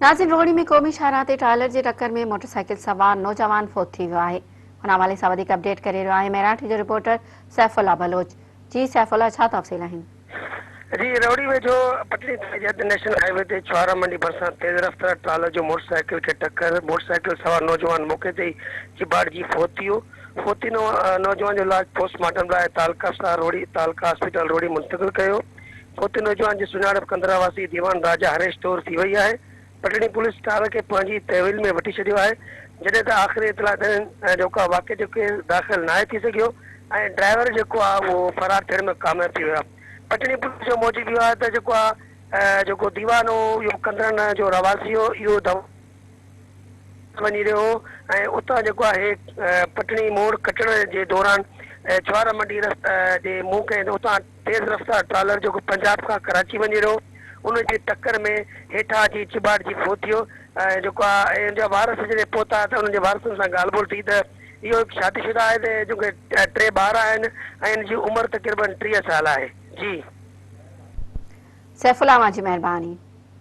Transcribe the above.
नाज़िम, रोहड़ी में क़ौमी शाहराह ते ट्रायलर जी टक्कर में मोटरसाइकिल सवार नौजवान फोत थी वियो आहे। हुन हवाले सां वधीक अपडेट करे रहियो आहे मराठी जो रिपोर्टर सैफुल्ला बलोच। जी सैफुल्ला, छा तफ़सील आहिनि? जी, रोहड़ी में जो पटनी नेशनल हाईवे ते छुआरा मंडी भरिसां तेज़ रफ़्तार ट्रालर जो मोटरसाइकिल खे टक्कर, मोटरसाइकिल सवार नौजवान मौके ते ई चिबाड़जी फोत थी वियो। फोती नौजवान जो इलाज पोस्टमार्टम लाइ तालका हॉस्पिटल रोहड़ी मुंतक़िल कयो। फोती नौजवान जी सुञाणप कंदड़ वासी दीवान राजा हरेश तौर थी वई आहे। पटनी पुलिस ट्रालर खे पंहिंजी तहवील में वठी छॾियो आहे, जॾहिं त आख़िरी इतला जेको वाक़े जो केस दाख़िल नाहे थी सघियो ऐं ड्राइवर जेको आहे उहो फरार थियण में कामयाब थी वियो आहे। पटनी पुलिस जो मौजूदु इहो आहे त जेको दीवान हो इहो कंदड़नि जो रवासी हो, इहो वञी रहियो हो ऐं उतां जेको आहे पटनी मोड़ कटण जे दौरान छुआरा मंडी जे मुंहुं के उतां तेज़ रफ़्तार ट्रालर जेको पंजाब खां कराची वञी रहियो, उन जी टक्कर में हेठां अची चिबाड़जी फोत थियो। ऐं जेको आहे हिन जा वारस जॾहिं पहुता त उन्हनि जे वारसनि सां ॻाल्हि ॿोल थी त इहो हिकु शादीशुदा आहे त जोके 3 ॿार आहिनि ऐं हिन जी उमिरि तक़रीबन 30 साल आहे। जी सैफुल्ला, जी मेहरबानी।